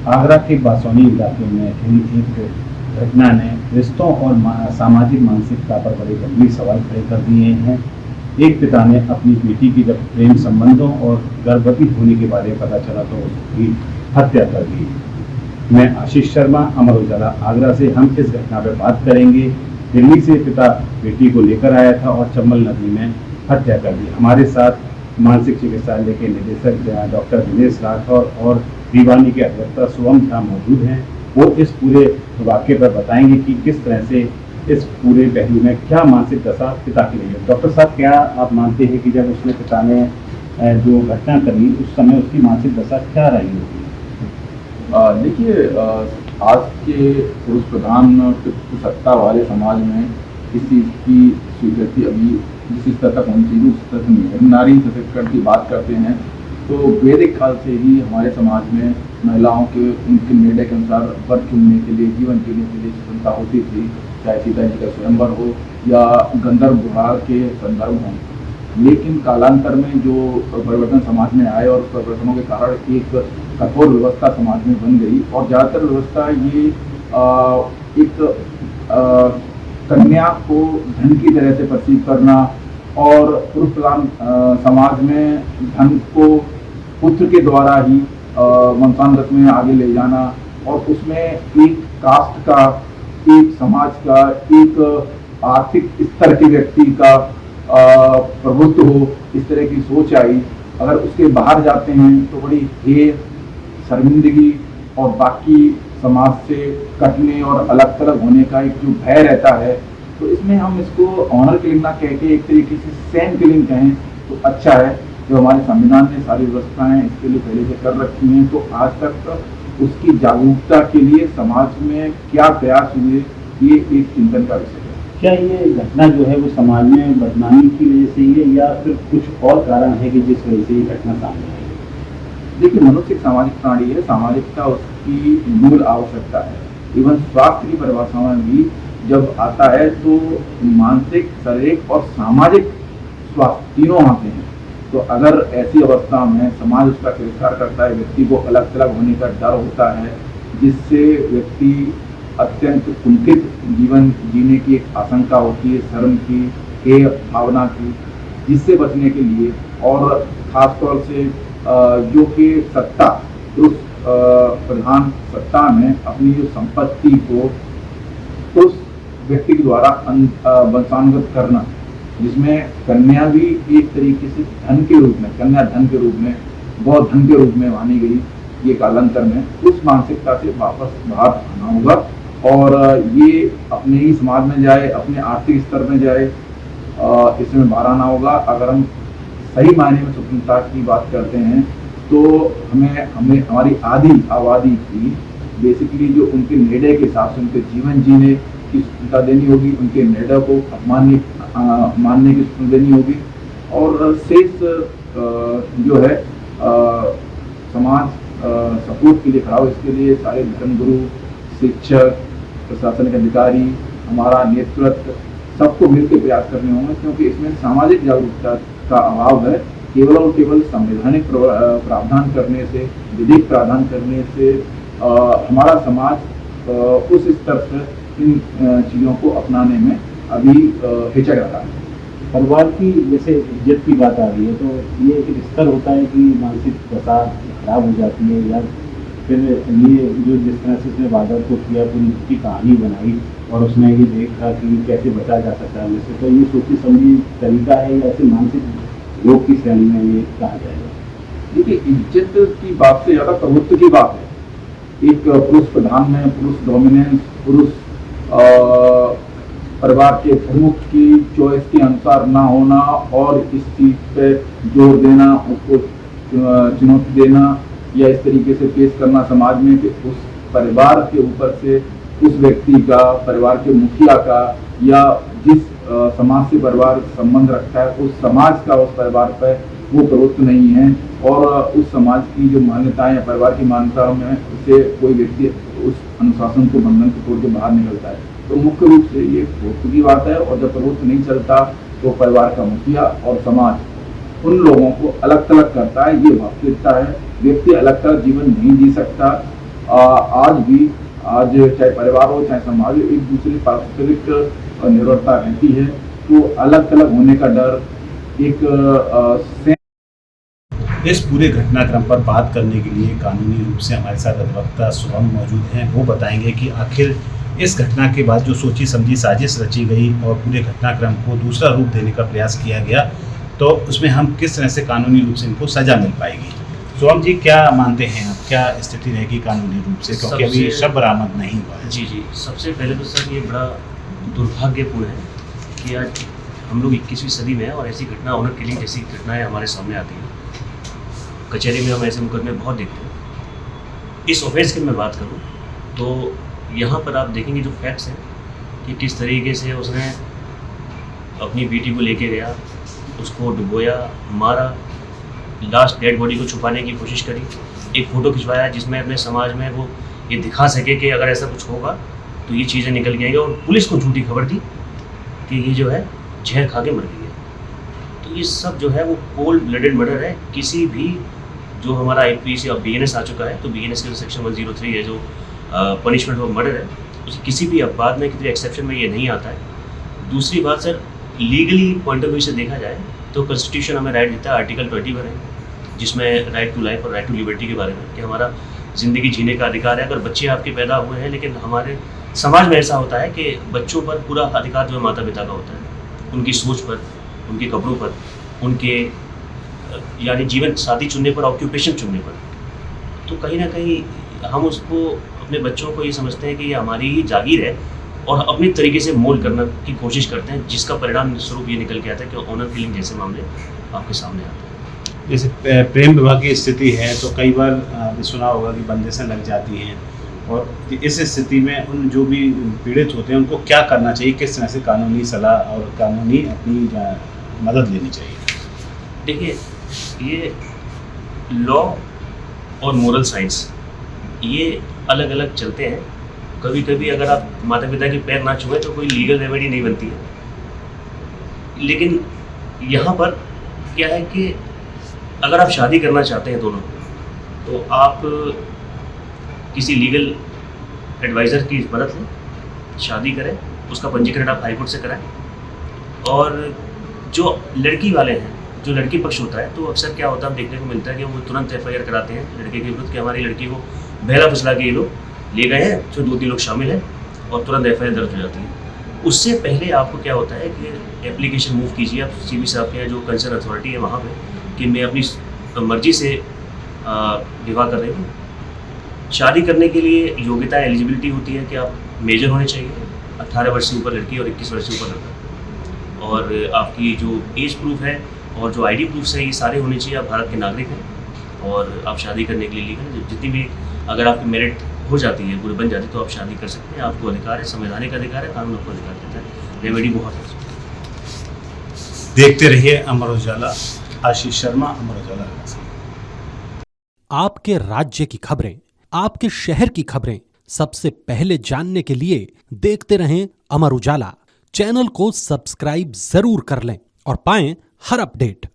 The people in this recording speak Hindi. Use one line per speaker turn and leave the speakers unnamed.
आगरा के बासोनी इलाके में हुई एक घटना ने रिश्तों और सामाजिक मानसिकता पर बड़े गंभीर सवाल खड़े कर दिए हैं। एक पिता ने अपनी बेटी की जब प्रेम संबंधों और गर्भवती होने के बारे में पता चला तो उसकी हत्या कर दी। मैं आशीष शर्मा, अमर उजाला आगरा से हम इस घटना पर बात करेंगे। दिल्ली से पिता बेटी को लेकर आया था और चंबल नदी में हत्या कर दी। हमारे साथ मानसिक चिकित्सालय के निदेशक डॉक्टर दिनेश राठौर और दीवानी के अधिवक्ता शुभम झा मौजूद हैं। वो इस पूरे वाक्य पर बताएंगे कि किस तरह से इस पूरे पहलू में क्या मानसिक दशा पिता की रही है। डॉक्टर साहब, क्या आप मानते हैं कि जब उसने पिता ने जो घटना करी उस समय उसकी मानसिक दशा क्या रही होगी?
देखिए, आज के पुरुष प्रधान सत्ता वाले समाज में इस चीज़ की स्वीकृति अभी जिस स्तर तक होनी चाहिए उस स्तर तक नहीं है। नारी सशक्तिकरण की बात करते हैं तो वैदिक काल से ही हमारे समाज में महिलाओं के उनके निर्णय के अनुसार वर चुनने के लिए, जीवन जीने के लिए स्वतंत्रता होती थी, चाहे सीता जी का स्वयंवर हो या गंधर्व विवाह के संदर्भ हों। लेकिन कालांतर में जो परिवर्तन समाज में आए और उस परिवर्तनों के कारण एक कठोर व्यवस्था समाज में बन गई और ज़्यादातर व्यवस्था ये एक कन्या को धन की तरह से परसीव करना और पुरुष प्रधान समाज में धन को पुत्र के द्वारा ही वंशानुगत में आगे ले जाना और उसमें एक कास्ट का, एक समाज का, एक आर्थिक स्तर के व्यक्ति का प्रभुत्व हो, इस तरह की सोच आई। अगर उसके बाहर जाते हैं तो बड़ी हेय, शर्मिंदगी और बाकी समाज से कटने और अलग थलग होने का एक जो भय रहता है, तो इसमें हम इसको ऑनर किलिंग ना कह के एक तरीके से सेम किलिंग कहें तो अच्छा है। जो हमारे संविधान ने सारी व्यवस्थाएं इसके लिए पहले से कर रखी हैं, तो आज तक उसकी जागरूकता के लिए समाज में क्या प्रयास हुए, ये एक चिंतन का विषय है।
क्या ये घटना जो है वो समाज में बदनामी की वजह से ही है या फिर कुछ और कारण है कि जिस वजह से ये घटना सामने आई?
देखिए, मनुष्य एक सामाजिक प्राणी है, सामाजिकता उसकी मूल आवश्यकता है। इवन स्वास्थ्य की परिभाषा में भी जब आता है तो मानसिक, शारीरिक और सामाजिक स्वास्थ्य तीनों आते हैं। तो अगर ऐसी अवस्था में समाज उसका तिरस्कार करता है, व्यक्ति को अलग थलग होने का डर होता है, जिससे व्यक्ति अत्यंत कुंठित जीवन जीने की एक आशंका होती है, शर्म की, हेय भावना की, जिससे बचने के लिए और खासतौर से जो कि सत्ता, उस प्रधान सत्ता में अपनी जो संपत्ति को उस व्यक्ति के द्वारा वंशानुगत करना, जिसमें कन्या भी एक तरीके से धन के रूप में, कन्या धन के रूप में, बहुत धन के रूप में मानी गई। ये कालांतर में उस मानसिकता से वापस बाहर आना होगा और ये अपने ही समाज में जाए, अपने आर्थिक स्तर में जाए, इसमें बाहर आना होगा। अगर हम सही मायने में स्वतंत्रता की बात करते हैं तो हमें हमारी आधी आबादी की बेसिकली जो उनके निर्णय के हिसाब से उनके जीवन जीने की स्वतंत्रता देनी होगी, उनके निर्णय को मानने की स्वतंत्रता देनी होगी और शेष जो है समाज सपोर्ट के लिए खड़ा हो। इसके लिए सारे धर्मगुरु, शिक्षक, प्रशासनिक अधिकारी, हमारा नेतृत्व सबको मिलकर प्रयास करने होंगे, क्योंकि इसमें सामाजिक जागरूकता का अभाव है। केवल और केवल संवैधानिक प्रावधान करने से, विधिक प्रावधान करने से हमारा समाज उस स्तर से इन चीज़ों को अपनाने में अभी हिचक रहा है।
परिवार की जैसे इज्जत की बात आ रही है तो ये एक स्तर होता है कि मानसिक दशा खराब हो जाती है या फिर ये जो जिस तरह से उसने वारदात को किया, पूरी उसकी कहानी बनाई और उसने ये देखा कि कैसे बचा जा सकता है वैसे, तो ये सोची समझी तरीका है या ऐसे मानसिक रोग की श्रेणी में ये कहा जाएगा?
देखिए, इज्जत की बात से ज़्यादा प्रभुत्व की बात है। एक पुरुष प्रधान में पुरुष डोमिनेंस, पुरुष परिवार के प्रमुख की चॉइस के अनुसार ना होना और इस चीज पे जोर देना, उसको चुनौती देना या इस तरीके से पेश करना समाज में कि उस परिवार के ऊपर से उस व्यक्ति का, परिवार के मुखिया का या जिस समाज से परिवार संबंध रखता है उस समाज का उस परिवार पर वो प्रभुत्व नहीं है और उस समाज की जो मान्यताएं या परिवार की मान्यताओं में उससे कोई व्यक्ति उस अनुशासन को, बंधन को तोड़ के बाहर निकलता है। तो मुख्य रूप से ये प्रभुत्व की बात है और जब प्रभुत्व नहीं चलता तो परिवार का मुखिया और समाज उन लोगों को अलग थलग करता है। ये वास्तविकता है। व्यक्ति अलग थलग जीवन नहीं जी सकता। आज भी आज चाहे परिवार हो चाहे समाज हो, एक दूसरे पारस्परिक निर्भरता रहती है। तो अलग अलग होने का डर एक
इस पूरे घटनाक्रम पर बात करने के लिए कानूनी रूप से हमारे साथ अधिवक्ता शुभम मौजूद हैं। वो बताएंगे कि आखिर इस घटना के बाद जो सोची समझी साजिश रची गई और पूरे घटनाक्रम को दूसरा रूप देने का प्रयास किया गया, तो उसमें हम किस तरह से कानूनी रूप से इनको सजा मिल पाएगी। शुभम जी, क्या मानते हैं आप, क्या स्थिति रहेगी कानूनी रूप से, क्योंकि अभी शव बरामद नहीं हुआ है?
जी, सबसे पहले तो सर ये बड़ा दुर्भाग्यपूर्ण है कि आज हम लोग 21वीं सदी में हैं और ऐसी घटना, ऑनर किलिंग जैसी घटनाएं हमारे सामने आती हैं। कचहरी में हम ऐसे मुकदमे बहुत देखते हैं। इस ऑफेंस की मैं बात करूं तो यहाँ पर आप देखेंगे जो फैक्ट्स हैं कि किस तरीके से उसने अपनी बेटी को लेके गया, उसको डुबोया, मारा, लास्ट डेड बॉडी को छुपाने की कोशिश करी, एक फ़ोटो खिंचवाया जिसमें अपने समाज में वो ये दिखा सके कि अगर ऐसा कुछ होगा तो ये चीज़ें निकल के आएंगी, और पुलिस को झूठी खबर दी कि ये जो है जहर खा के मर गई है। तो ये सब जो है वो कोल्ड ब्लडेड मर्डर है। किसी भी जो हमारा आईपीसी या बीएनएस आ चुका है, तो बीएनएस के जो सेक्शन 103 है जो पनिशमेंट ऑफ मर्डर है, उस किसी भी अपवाद में किसी एक्सेप्शन में ये नहीं आता है। दूसरी बात sir, legally point of view से देखा जाए तो कॉन्स्टिट्यूशन हमें राइट देता है, आर्टिकल 21 है जिसमें राइट टू लाइफ और राइट टू लिबर्टी के बारे में, कि हमारा ज़िंदगी जीने का अधिकार है। अगर बच्चे आपके पैदा हुए हैं, लेकिन हमारे समाज में ऐसा होता है कि बच्चों पर पूरा अधिकार जो है माता पिता का होता है, उनकी सोच पर, उनके कपड़ों पर, उनके यानी जीवन साथी चुनने पर, ऑक्यूपेशन चुनने पर। तो कहीं ना कहीं हम उसको, अपने बच्चों को ये समझते हैं कि ये हमारी ही जागीर है और अपनी तरीके से मोल्ड करने की कोशिश करते हैं, जिसका परिणाम स्वरूप ये निकल के आता है कि ऑनर किलिंग जैसे मामले आपके सामने आते हैं।
जैसे प्रेम विवाह की स्थिति है तो कई बार आपने सुना होगा कि बंदिशें लग जाती हैं, और इस स्थिति में उन जो भी पीड़ित होते हैं उनको क्या करना चाहिए, किस तरह से कानूनी सलाह और कानूनी अपनी मदद लेनी चाहिए?
देखिए, ये लॉ और मोरल साइंस ये अलग अलग चलते हैं। कभी कभी अगर आप माता पिता के पैर ना छुए तो कोई लीगल रेमेडी नहीं बनती है। लेकिन यहाँ पर क्या है कि अगर आप शादी करना चाहते हैं दोनों, तो आप किसी लीगल एडवाइज़र की मदद लें, शादी करें, उसका पंजीकरण आप हाईकोर्ट से कराएं। और जो लड़की वाले हैं, जो लड़की पक्ष होता है, तो अक्सर क्या होता है देखने को मिलता है कि वो तुरंत FIR कराते हैं लड़के के विरुद्ध कि हमारी लड़की को बहला फुसला के ये लोग ले गए हैं, जो 2-3 लोग शामिल हैं, और तुरंत FIR दर्ज हो जाती है। उससे पहले आपको क्या होता है कि एप्लीकेशन मूव कीजिए आप CB साहब के जो कंसर्न अथॉरिटी है वहाँ पे, कि मैं अपनी मर्जी से विवाह कर रही हूँ। शादी करने के लिए योग्यता एलिजिबिलिटी होती है कि आप मेजर होने चाहिए, 18 वर्ष से ऊपर लड़की और 21 वर्ष से ऊपर लड़का, और आपकी जो एज प्रूफ है और जो ID प्रूफ है ये सारे होने चाहिए। आप भारत के नागरिक हैं और आप शादी करने के लिए लीगल हैं। जितनी भी अगर आपकी मेरिट हो जाती है, पूरी बन जाती है, तो आप शादी कर सकते हैं। आपको अधिकार है, संवैधानिक अधिकार है, कानून आपको अधिकार देता है। रेमेडी बहुत है।
देखते रहिए अमर उजाला। आशीष शर्मा, अमर उजाला।
आपके राज्य की खबरें, आपके शहर की खबरें सबसे पहले जानने के लिए देखते रहें अमर उजाला। चैनल को सब्सक्राइब जरूर कर लें और पाएं हर अपडेट।